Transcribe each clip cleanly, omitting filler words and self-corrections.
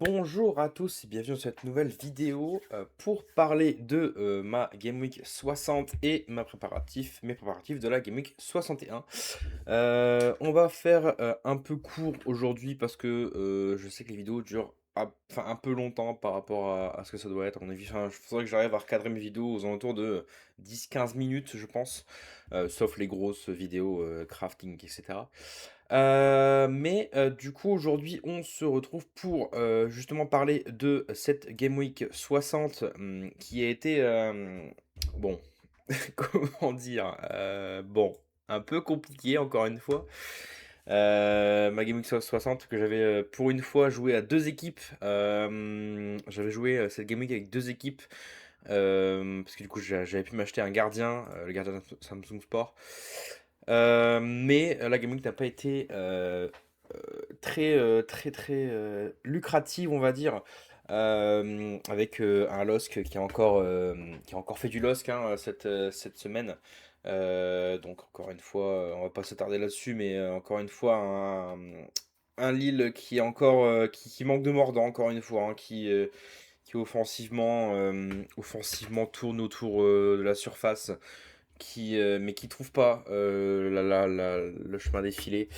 Bonjour à tous et bienvenue dans cette nouvelle vidéo pour parler de ma Game Week 60 et mes préparatifs de la Game Week 61. On va faire un peu court aujourd'hui parce que je sais que les vidéos durent un peu longtemps par rapport à ce que ça doit être. À mon avis, il faudrait que j'arrive à recadrer mes vidéos aux alentours de 10-15 minutes, je pense, sauf les grosses vidéos crafting, etc. Du coup, aujourd'hui, on se retrouve pour justement parler de cette Game Week 60 qui a été, bon, comment dire, bon, un peu compliqué encore une fois. Ma Game Week 60 que j'avais pour une fois joué à deux équipes. J'avais joué cette Game Week avec deux équipes parce que du coup j'avais pu m'acheter un gardien, le gardien de Samsung Sport. La Game Week n'a pas été très lucrative, on va dire. Avec un LOSC qui a encore fait du LOSC hein, cette semaine. Donc encore une fois, on va pas s'attarder là-dessus, mais encore une fois, un Lille qui est encore qui manque de mordant, encore une fois, hein, qui offensivement tourne autour de la surface, mais qui trouve pas le chemin défilé.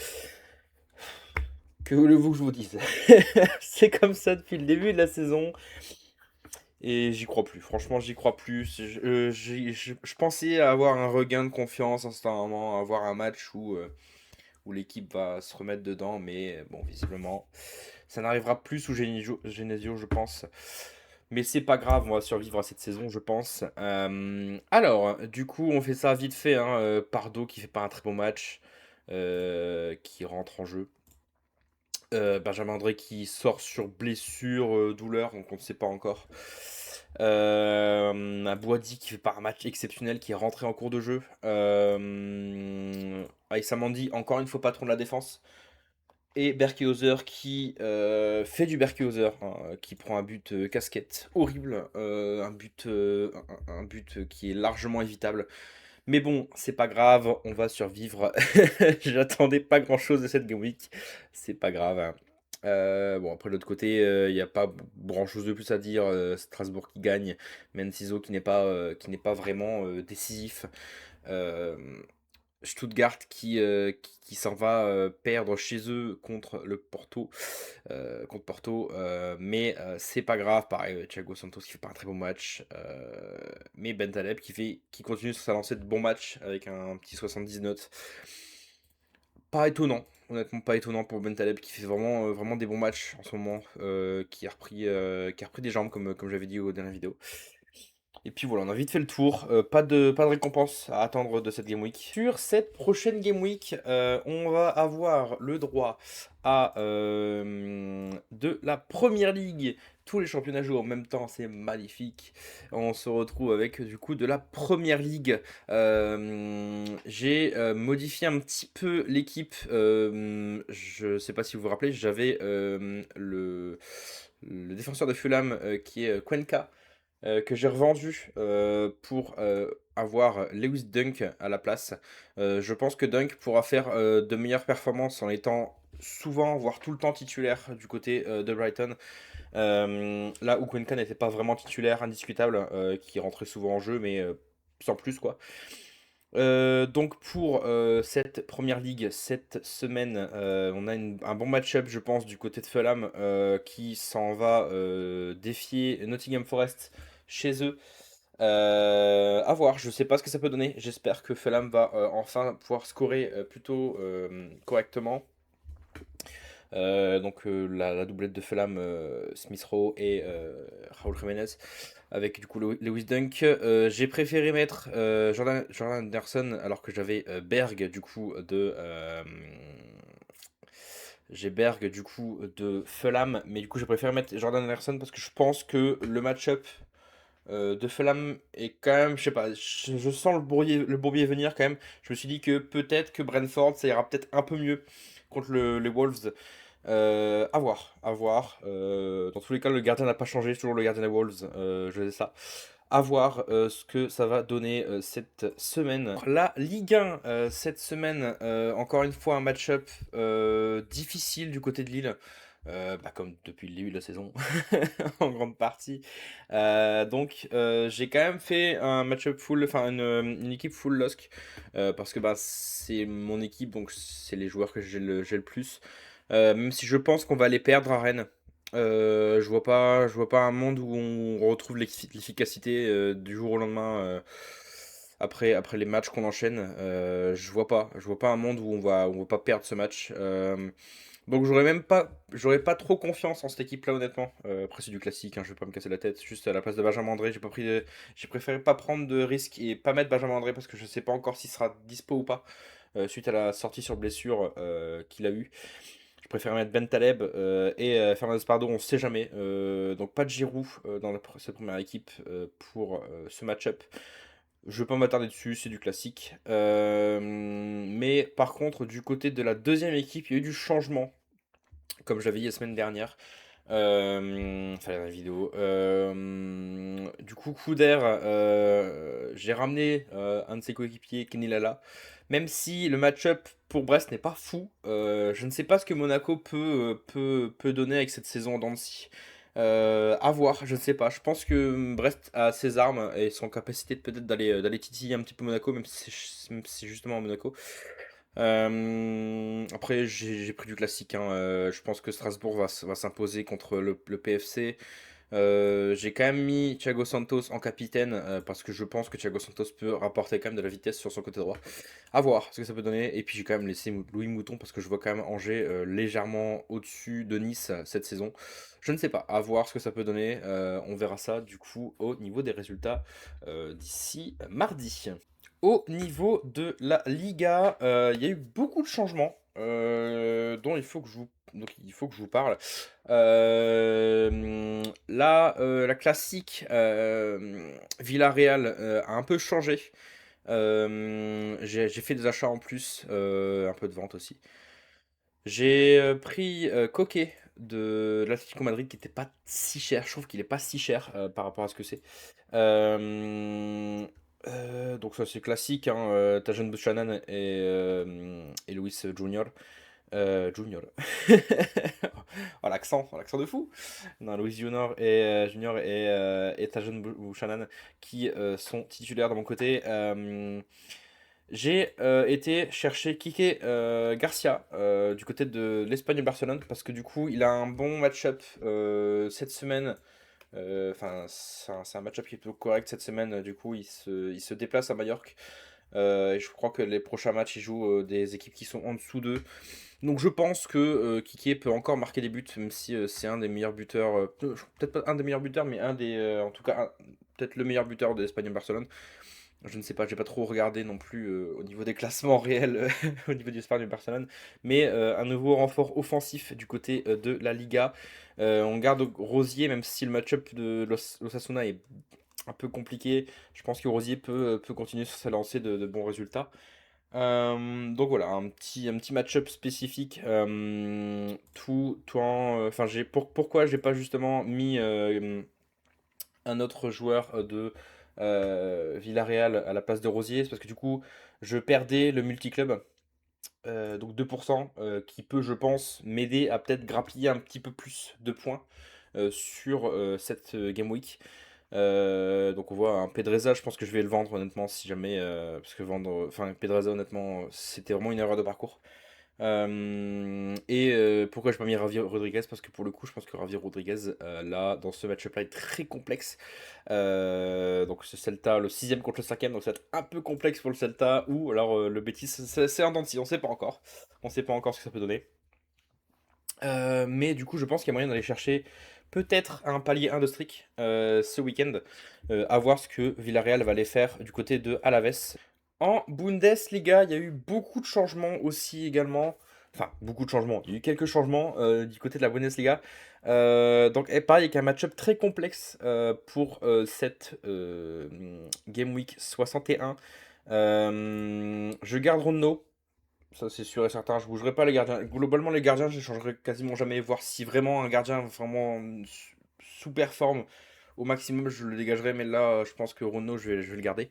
Que voulez-vous que je vous dise? C'est comme ça depuis le début de la saison et j'y crois plus. Franchement, j'y crois plus. Je pensais avoir un regain de confiance instantanément, avoir un match où l'équipe va se remettre dedans, mais bon, visiblement, ça n'arrivera plus sous Genesio, je pense. Mais c'est pas grave, on va survivre à cette saison, je pense. Du coup, on fait ça vite fait, hein. Pardo qui fait pas un très bon match, qui rentre en jeu. Benjamin André qui sort sur blessure, douleur, donc on ne sait pas encore. Un Boadi qui fait pas un match exceptionnel, qui est rentré en cours de jeu. Aïssa Mandi, encore une fois patron de la défense. Et Berkehauser qui fait du Berkehauser, hein, qui prend un but casquette horrible, un but qui est largement évitable. Mais bon, c'est pas grave, on va survivre. J'attendais pas grand-chose de cette Game Week, c'est pas grave, hein. Bon, après, de l'autre côté, il n'y a pas grand-chose de plus à dire. Strasbourg qui gagne, Mencizo qui n'est pas vraiment décisif. Euh, Stuttgart qui s'en va perdre chez eux contre Porto, c'est pas grave. Pareil, Thiago Santos qui fait pas un très bon match, mais Bentaleb qui continue sur sa lancée de bons matchs avec un petit 70 notes. Pas étonnant, honnêtement pas étonnant pour Bentaleb qui fait vraiment des bons matchs en ce moment, qui a repris des jambes comme j'avais dit aux dernières vidéos. Et puis voilà, on a vite fait le tour. Pas de récompense à attendre de cette Game Week. Sur cette prochaine Game Week, on va avoir le droit à de la Première Ligue. Tous les championnats jouent en même temps, c'est magnifique. On se retrouve avec du coup de la Première Ligue. J'ai modifié un petit peu l'équipe. Je sais pas si vous vous rappelez, j'avais le défenseur de Fulham qui est Cuenca que j'ai revendu pour avoir Lewis Dunk à la place. Je pense que Dunk pourra faire de meilleures performances en étant souvent, voire tout le temps titulaire du côté de Brighton. Là où Cuenca n'était pas vraiment titulaire, indiscutable, qui rentrait souvent en jeu, mais sans plus quoi. Donc pour cette première ligue, cette semaine, on a un bon match-up, je pense, du côté de Fulham qui s'en va défier Nottingham Forest chez eux. À voir, je sais pas ce que ça peut donner. J'espère que Fulham va enfin pouvoir scorer plutôt correctement. La doublette de Fulham, Smith Rowe et Raúl Jiménez avec du coup Lewis Dunk. J'ai préféré mettre Jordan Anderson alors que j'avais Berg du coup j'ai Berg du coup de Fulham, mais du coup j'ai préféré mettre Jordan Anderson parce que je pense que le match-up de Fulham est quand même, je sais pas, je sens le bourbier venir quand même. Je me suis dit que peut-être que Brentford ça ira peut-être un peu mieux contre les Wolves. À voir, à voir. Dans tous les cas, le gardien n'a pas changé, c'est toujours le gardien des Wolves, je sais ça. À voir ce que ça va donner cette semaine. La Ligue 1, cette semaine, encore une fois, un match-up difficile du côté de Lille. Comme depuis le début de la saison, en grande partie. J'ai quand même fait un match-up full, enfin une équipe full LOSC, parce que, c'est mon équipe, donc c'est les joueurs que j'ai le plus. Même si je pense qu'on va les perdre à Rennes. Je vois pas un monde où on retrouve l'efficacité, du jour au lendemain, après les matchs qu'on enchaîne. Je vois pas un monde où on va pas perdre ce match. Donc j'aurais pas trop confiance en cette équipe-là, honnêtement. Après, c'est du classique, hein, je vais pas me casser la tête. Juste à la place de Benjamin André, j'ai préféré pas prendre de risques et pas mettre Benjamin André parce que je sais pas encore s'il sera dispo ou pas, suite à la sortie sur blessure, qu'il a eu. Je préfère mettre Ben Taleb, et Fernandez Pardo, on sait jamais. Donc pas de Giroud, dans cette première équipe, pour ce match-up. Je vais pas m'attarder dessus, c'est du classique. Mais par contre, du côté de la deuxième équipe, il y a eu du changement, comme je l'avais dit la semaine dernière. Enfin, la vidéo. Du coup, Couder, j'ai ramené un de ses coéquipiers, Kenny Lala. Même si le match-up pour Brest n'est pas fou, je ne sais pas ce que Monaco peut donner avec cette saison en dents de scie. À voir, je ne sais pas. Je pense que Brest a ses armes et son capacité peut-être d'aller titiller un petit peu Monaco, même si c'est justement à Monaco. Après, j'ai pris du classique, hein. Je pense que Strasbourg va s'imposer contre le PFC. J'ai quand même mis Thiago Santos en capitaine, parce que je pense que Thiago Santos peut rapporter quand même de la vitesse sur son côté droit. À voir ce que ça peut donner. Et puis j'ai quand même laissé Louis Mouton parce que je vois quand même Angers, légèrement au-dessus de Nice, cette saison. Je ne sais pas, à voir ce que ça peut donner. On verra ça du coup au niveau des résultats, d'ici mardi. Au niveau de la Liga, il y a eu beaucoup de changements, dont il faut que je vous parle. Là, la classique, Villarreal, a un peu changé. J'ai fait des achats en plus, un peu de vente aussi. J'ai pris Coquet de l'Atlético Madrid qui était pas si cher. Je trouve qu'il est pas si cher, par rapport à ce que c'est. Donc ça c'est classique, hein, Tajon Buchanan et Luis Junior. Junior. Oh, l'accent de fou. Non, Luis Junior et Tajon Buchanan qui sont titulaires de mon côté. J'ai été chercher Kike Garcia, du côté de l'Espagne Barcelone parce que du coup il a un bon match-up cette semaine. Enfin, c'est un match-up qui est plutôt correct cette semaine. Du coup, il se déplace à Majorque. Et je crois que les prochains matchs, ils jouent des équipes qui sont en dessous d'eux. Donc je pense que Kike peut encore marquer des buts, même si c'est un des meilleurs buteurs. Peut-être pas un des meilleurs buteurs, mais en tout cas, peut-être le meilleur buteur de l'Espagne Barcelone. Je ne sais pas, j'ai pas trop regardé non plus, au niveau des classements réels, au niveau du Espagne Barcelone. Mais un nouveau renfort offensif du côté de la Liga. On garde Rosier, même si le match-up de l'Osasuna est un peu compliqué. Je pense que Rosier peut continuer sur sa lancée de bons résultats. Donc voilà, un petit match-up spécifique. Enfin, pourquoi j'ai pas justement mis un autre joueur de Villarreal à la place de Rosier, c'est parce que du coup, je perdais le multiclub, donc 2%, qui peut, je pense, m'aider à peut-être grappiller un petit peu plus de points sur cette Game Week. Donc on voit un Pedreza, je pense que je vais le vendre honnêtement si jamais, parce que enfin Pedreza honnêtement, c'était vraiment une erreur de parcours. Pourquoi j'ai pas mis Javier Rodriguez? Parce que pour le coup, je pense que Javier Rodriguez, là, dans ce match-up-là, est très complexe. Donc ce Celta, le sixième contre le cinquième, donc ça va être un peu complexe pour le Celta. Ou alors le Betis, c'est un dent de scie, on sait pas encore. On sait pas encore ce que ça peut donner. Mais du coup, je pense qu'il y a moyen d'aller chercher peut-être un palier 1 de streak ce week-end. À voir ce que Villarreal va aller faire du côté de Alaves. En Bundesliga, il y a eu beaucoup de changements aussi également. Enfin, beaucoup de changements. Il y a eu quelques changements du côté de la Bundesliga. Pareil, avec un match-up très complexe pour cette Game Week 61. Je garde Ronno, ça c'est sûr et certain. Je bougerai pas les gardiens. Globalement, les gardiens, je les changerai quasiment jamais. Voir si vraiment un gardien vraiment sous-performe au maximum, je le dégagerai. Mais là, je pense que Ronno, je vais le garder.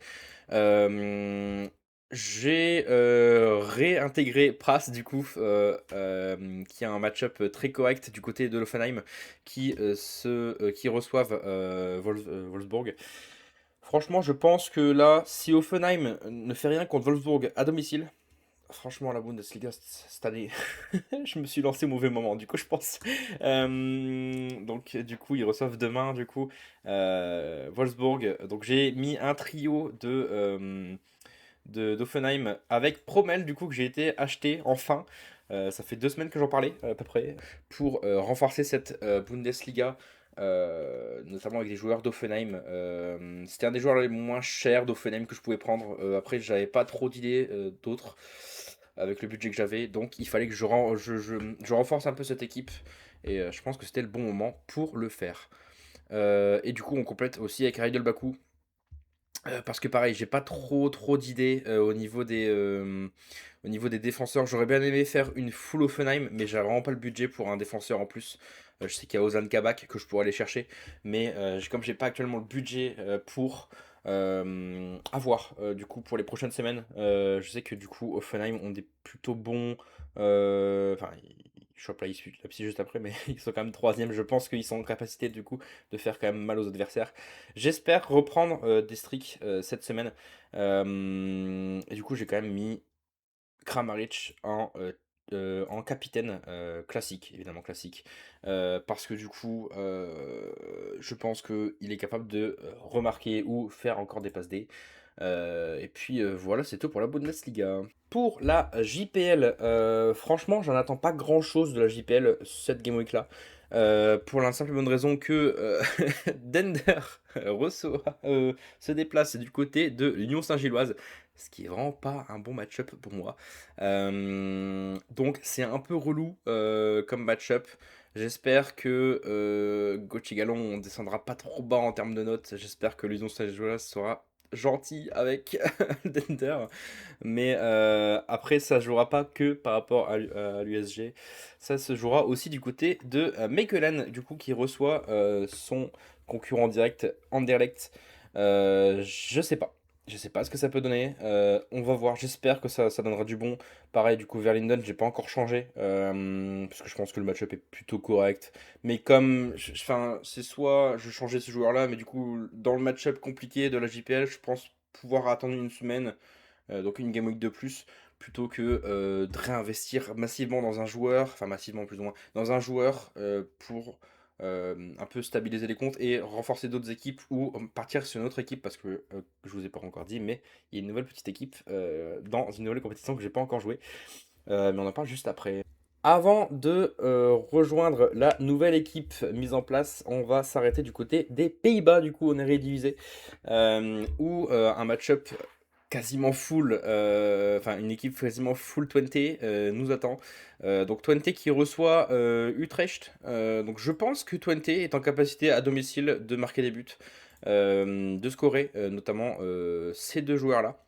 J'ai, réintégré Pras du coup, qui a un match-up très correct du côté de l'Hoffenheim qui reçoivent, Wolfsburg. Franchement, je pense que là, si Hoffenheim ne fait rien contre Wolfsburg à domicile, franchement la Bundesliga cette année, je me suis lancé au mauvais moment du coup je pense. Donc du coup, ils reçoivent demain du coup, Wolfsburg. Donc j'ai mis un trio d'Offenheim avec Promel du coup que j'ai été acheté enfin. Ça fait 2 semaines que j'en parlais à peu près pour renforcer cette Bundesliga, notamment avec des joueurs d'Offenheim. C'était un des joueurs les moins chers d'Offenheim que je pouvais prendre. Après, j'avais pas trop d'idées d'autres avec le budget que j'avais, donc il fallait que je renforce un peu cette équipe et je pense que c'était le bon moment pour le faire. Et du coup, on complète aussi avec Raidel Baku. Parce que pareil, j'ai pas trop d'idées, au niveau des défenseurs. J'aurais bien aimé faire une full Offenheim, mais j'ai vraiment pas le budget pour un défenseur en plus. Je sais qu'il y a Ozan Kabak que je pourrais aller chercher, mais comme j'ai pas actuellement le budget pour avoir du coup pour les prochaines semaines, je sais que du coup Offenheim ont des plutôt bons, enfin ils chopent Leipzig juste après, mais ils sont quand même troisième. Je pense qu'ils sont en capacité du coup de faire quand même mal aux adversaires. J'espère reprendre des streaks cette semaine. Et du coup, j'ai quand même mis Kramaric en capitaine classique, évidemment classique. Parce que du coup, je pense qu'il est capable de remarquer ou faire encore des passes D. Et puis voilà, c'est tout pour la Bundesliga. Pour la JPL, franchement, j'en attends pas grand chose de la JPL cette Game Week là. Pour la simple et bonne raison que Dender se déplace du côté de l'Union Saint-Gilloise, ce qui est vraiment pas un bon match-up pour moi. Donc c'est un peu relou comme match-up. J'espère que Gauthier Gallon on descendra pas trop bas en termes de notes. J'espère que l'Union Saint-Gilloise sera gentil avec Dender. Mais après, ça jouera pas que par rapport à l'USG. Ça se jouera aussi du côté de Mechelen, du coup, qui reçoit son concurrent direct, Anderlecht. Je sais pas. Je sais pas ce que ça peut donner. On va voir. J'espère que ça donnera du bon. Pareil, du coup, vers Linden, j'ai pas encore changé. Parce que je pense que le match-up est plutôt correct. Mais comme. Enfin, c'est soit je changeais ce joueur-là, mais du coup, dans le match-up compliqué de la JPL, je pense pouvoir attendre une semaine, donc une game week de plus, plutôt que de réinvestir massivement dans un joueur, enfin massivement plus ou moins, dans un joueur pour un peu stabiliser les comptes et renforcer d'autres équipes ou partir sur une autre équipe parce que je vous ai pas encore dit, mais il y a une nouvelle petite équipe dans une nouvelle compétition que j'ai pas encore joué, mais on en parle juste après. Avant de rejoindre la nouvelle équipe mise en place, on va s'arrêter du côté des Pays-Bas, du coup on est rédivisé, où un match-up quasiment full, enfin une équipe quasiment full Twente nous attend. Donc Twente qui reçoit Utrecht. Donc je pense que Twente est en capacité à domicile de marquer des buts, de scorer, notamment ces deux joueurs-là.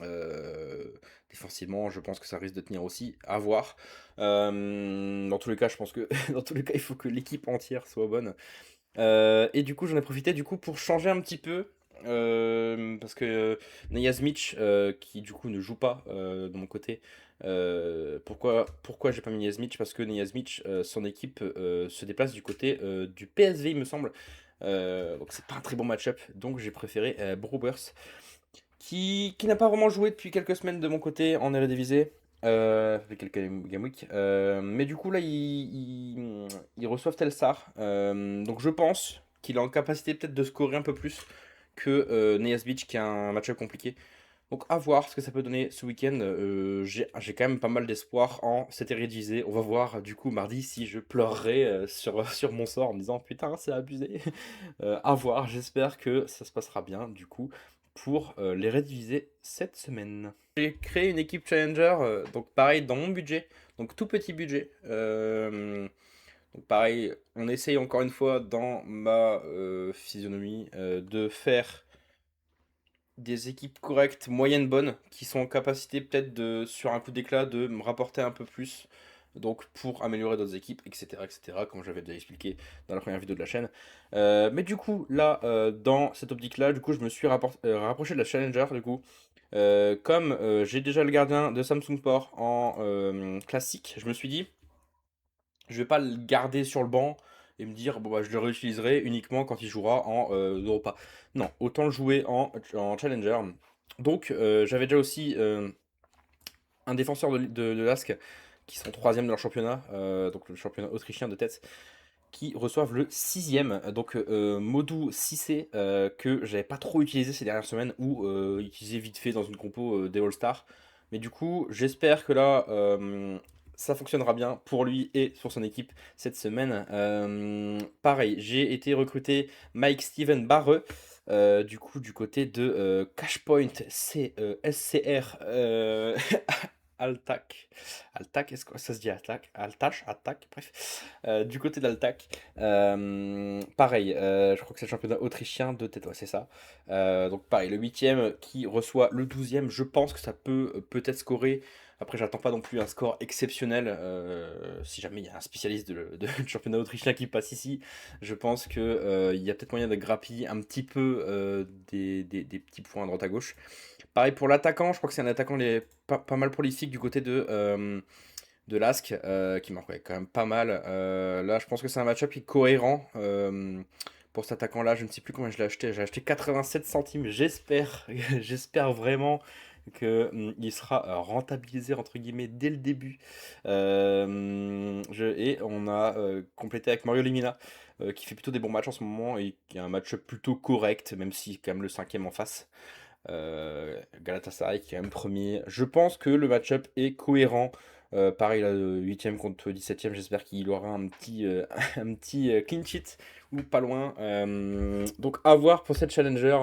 Euh, Défensivement, je pense que ça risque de tenir aussi, à voir. Dans tous les cas, je pense que dans tous les cas, il faut que l'équipe entière soit bonne. Et du coup, j'en ai profité du coup pour changer un petit peu. Parce que Niyazmic, qui du coup ne joue pas de mon côté. Pourquoi j'ai pas mis Niyazmic? Parce que Niyazmic, son équipe se déplace du côté du PSV, il me semble. Donc c'est pas un très bon match-up. Donc j'ai préféré Brewers, qui n'a pas vraiment joué depuis quelques semaines de mon côté en Eredivisie. Avec quelques Game Week. Mais du coup, là, ils reçoivent Telstar. Donc, je pense qu'il est en capacité peut-être de scorer un peu plus que Neyas Beach, qui a un match compliqué. Donc, à voir ce que ça peut donner ce week-end. J'ai quand même pas mal d'espoir en cette Eredivisie. On va voir, du coup, mardi, si je pleurerai sur mon sort en me disant putain, c'est abusé. À voir, j'espère que ça se passera bien, du coup, pour les rédiviser cette semaine. J'ai créé une équipe Challenger, donc pareil, dans mon budget, donc tout petit budget. Donc pareil, on essaye encore une fois dans ma physionomie de faire des équipes correctes, moyennes, bonnes, qui sont en capacité peut-être de, sur un coup d'éclat, de me rapporter un peu plus. donc pour améliorer d'autres équipes, etc., comme j'avais déjà expliqué dans la première vidéo de la chaîne. Mais du coup, là, dans cette optique-là, du coup, je me suis rapproché de la Challenger, du coup. Comme j'ai déjà le gardien de Samsung Sport en classique, je me suis dit, je vais pas le garder sur le banc et me dire, bon, bah, je le réutiliserai uniquement quand il jouera en Europa. Non, autant le jouer en Challenger. Donc, j'avais déjà aussi un défenseur de l'ASK qui sont troisième de leur championnat, donc le championnat autrichien de tête, qui reçoivent le sixième. Donc Modou Cissé, que j'avais pas trop utilisé ces dernières semaines, ou utilisé vite fait dans une compo des All-Stars. Mais du coup, j'espère que là, ça fonctionnera bien pour lui et pour son équipe cette semaine. Pareil, j'ai été recruté Mike Steven Barreux. Du coup, du côté de Cashpoint SCR Altac. Altac, est-ce que ça se dit Altac? Altac, Altac, bref. Du côté d'Altac, pareil, je crois que c'est le championnat autrichien de tête, ouais, c'est ça. Donc pareil, le huitième qui reçoit le 12e, je pense que ça peut peut-être scorer. Après, j'attends pas non plus un score exceptionnel. Si jamais il y a un spécialiste du championnat autrichien qui passe ici, je pense que il y a peut-être moyen de grappiller un petit peu des petits points à droite à gauche. Pareil pour l'attaquant, je crois que c'est un attaquant pas mal prolifique du côté de l'Ask, qui marque ouais, quand même pas mal. Là, je pense que c'est un match-up qui est cohérent pour cet attaquant-là. Je ne sais plus combien je l'ai acheté. J'ai acheté 87 centimes. J'espère, j'espère vraiment qu'il sera rentabilisé entre guillemets dès le début. Et on a complété avec Mario Lemina, qui fait plutôt des bons matchs en ce moment et qui a un match plutôt correct, même si quand même le cinquième en face. Galatasaray qui est quand même premier. Je pense que le match-up est cohérent. Pareil, là, 8e contre 17e, j'espère qu'il aura un petit, un petit clean sheet ou pas loin. Donc à voir pour cette Challenger.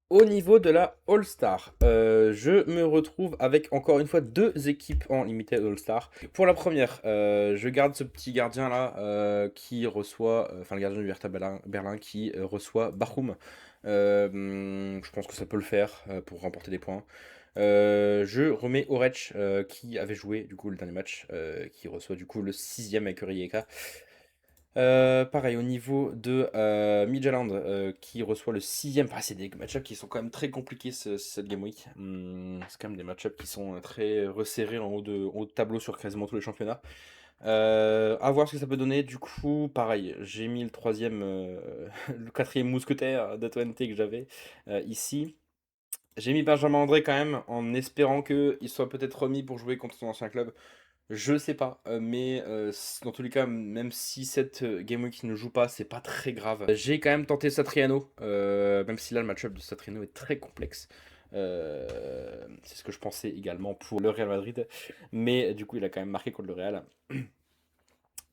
Au niveau de la All-Star, je me retrouve avec encore une fois deux équipes en Limited All-Star. Pour la première, je garde ce petit gardien là qui reçoit, enfin le gardien du Hertha Berlin qui reçoit Barum. Je pense que ça peut le faire pour remporter des points. Je remets Orech qui avait joué du coup le dernier match, qui reçoit du coup le sixième avec Rijeka. Pareil, au niveau de Midtjylland, qui reçoit le sixième. Enfin, c'est des match-ups qui sont quand même très compliqués cette Game Week. C'est quand même des match-ups qui sont très resserrés en haut de tableau sur quasiment tous les championnats. À voir ce que ça peut donner. Du coup, pareil, j'ai mis le troisième, le quatrième mousquetaire de Twente que j'avais ici. J'ai mis Benjamin André quand même en espérant qu'il soit peut-être remis pour jouer contre son ancien club. Je sais pas, mais dans tous les cas, même si cette Game Week ne joue pas, c'est pas très grave. J'ai quand même tenté Satriano, même si là le match-up de Satriano est très complexe. C'est ce que je pensais également pour le Real Madrid, mais du coup il a quand même marqué contre le Real.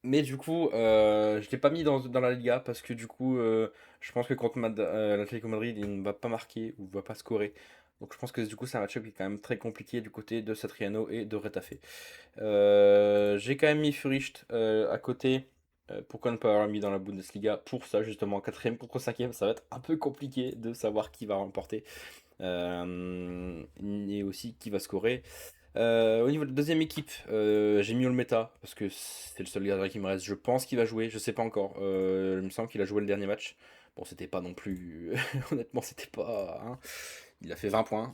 Mais du coup, je l'ai pas mis dans la Liga parce que du coup, je pense que contre l'Atlético Madrid, il ne va pas marquer ou va pas scorer. Donc je pense que du coup, c'est un match-up qui est quand même très compliqué du côté de Satriano et de Retafe. J'ai quand même mis Furicht à côté. Pourquoi ne pas avoir mis dans la Bundesliga pour ça, justement, quatrième contre cinquième, ça va être un peu compliqué de savoir qui va remporter et aussi qui va scorer. Au niveau de la deuxième équipe, j'ai mis Olmeta parce que c'est le seul gardien qui me reste. Je pense qu'il va jouer, je sais pas encore. Il me semble qu'il a joué le dernier match. Bon, c'était pas non plus. Honnêtement, c'était pas, hein. Il a fait 20 points.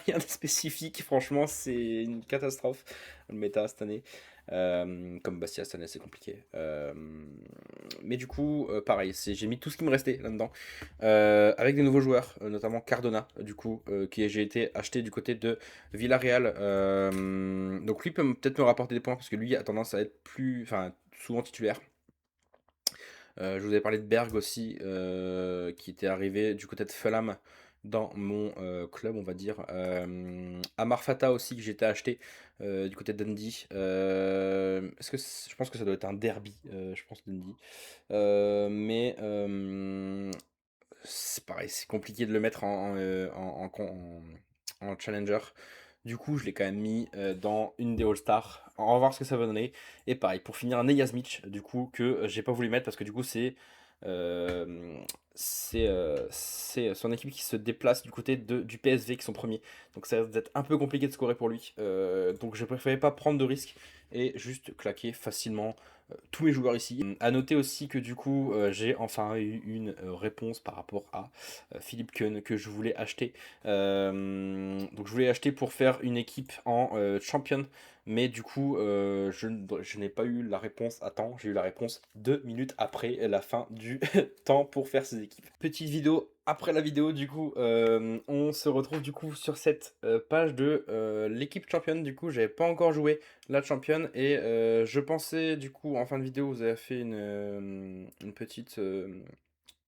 Rien de spécifique, franchement, c'est une catastrophe. Olmeta cette année. Comme Bastia cette année, c'est compliqué. Mais du coup, pareil, j'ai mis tout ce qui me restait là-dedans. Avec des nouveaux joueurs, notamment Cardona, du coup, qui j'ai été acheté du côté de Villarreal. Donc lui peut peut-être me rapporter des points parce que lui a tendance à être enfin, souvent titulaire. Je vous avais parlé de Berg aussi, qui était arrivé du côté de Fulham dans mon club, on va dire. Amar Fata aussi, que j'étais acheté du côté de Dundee. Je pense que ça doit être un derby, je pense, Dundee. Mais c'est pareil, c'est compliqué de le mettre en challenger. Du coup, je l'ai quand même mis dans une des All-Stars. On va voir ce que ça va donner. Et pareil, pour finir, un Neyazmic, du coup, que j'ai pas voulu mettre parce que du coup, euh, c'est son équipe qui se déplace du côté du PSV qui sont premiers. Donc ça va être un peu compliqué de scorer pour lui. Donc je préférais pas prendre de risques et juste claquer facilement tous mes joueurs ici. À noter aussi que du coup j'ai enfin eu une réponse par rapport à Philippe Keun que je voulais acheter. Donc je voulais acheter pour faire une équipe en champion. Mais du coup, je n'ai pas eu la réponse à temps. J'ai eu la réponse 2 minutes après la fin du temps pour faire ces équipes. Petite vidéo après la vidéo, du coup, on se retrouve du coup sur cette page de l'équipe championne. Du coup, j'avais pas encore joué la championne et je pensais du coup en fin de vidéo, vous avez fait une petite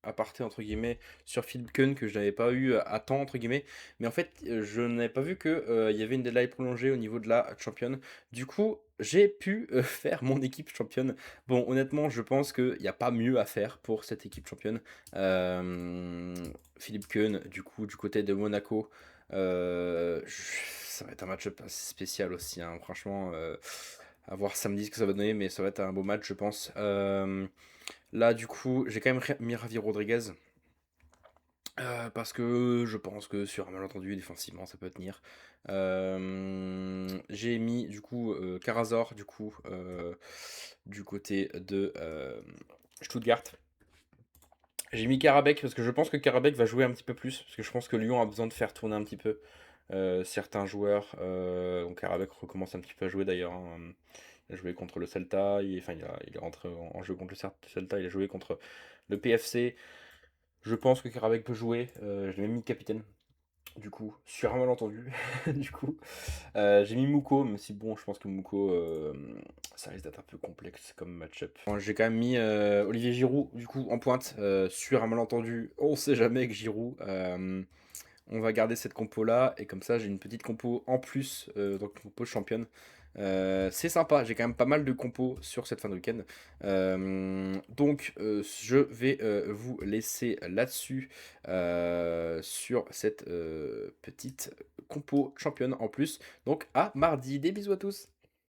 aparté entre guillemets sur Philippe Keun que je n'avais pas eu à temps entre guillemets, mais en fait je n'avais pas vu que il y avait une deadline prolongée au niveau de la championne. Du coup j'ai pu faire mon équipe championne. Bon, honnêtement je pense qu'il n'y a pas mieux à faire pour cette équipe championne. Philippe Keun du coup du côté de Monaco, ça va être un match-up assez spécial aussi, hein. Franchement, à voir samedi ce que ça va donner, mais ça va être un beau match je pense. Là, du coup, j'ai quand même mis Javi Rodriguez. Parce que je pense que sur un malentendu, défensivement, ça peut tenir. J'ai mis du coup Karazor, du coup, du côté de Stuttgart. J'ai mis Karabek parce que je pense que Karabek va jouer un petit peu plus. Parce que je pense que Lyon a besoin de faire tourner un petit peu certains joueurs. Donc Karabek recommence un petit peu à jouer d'ailleurs, hein. Il a joué contre le Celta, enfin il est rentré en jeu contre le Celta, il a joué contre le PFC. Je pense que Karabek peut jouer. Je l'ai même mis capitaine, du coup, sur un malentendu. Du coup, j'ai mis Mouko, même si bon, je pense que Mouko, ça risque d'être un peu complexe comme match-up. Bon, j'ai quand même mis Olivier Giroud, du coup, en pointe, sur un malentendu. On sait jamais avec Giroud. On va garder cette compo là et comme ça j'ai une petite compo en plus, donc compo championne. C'est sympa, j'ai quand même pas mal de compos sur cette fin de week-end. Donc je vais vous laisser là-dessus sur cette petite compo championne en plus. Donc à mardi, des bisous à tous.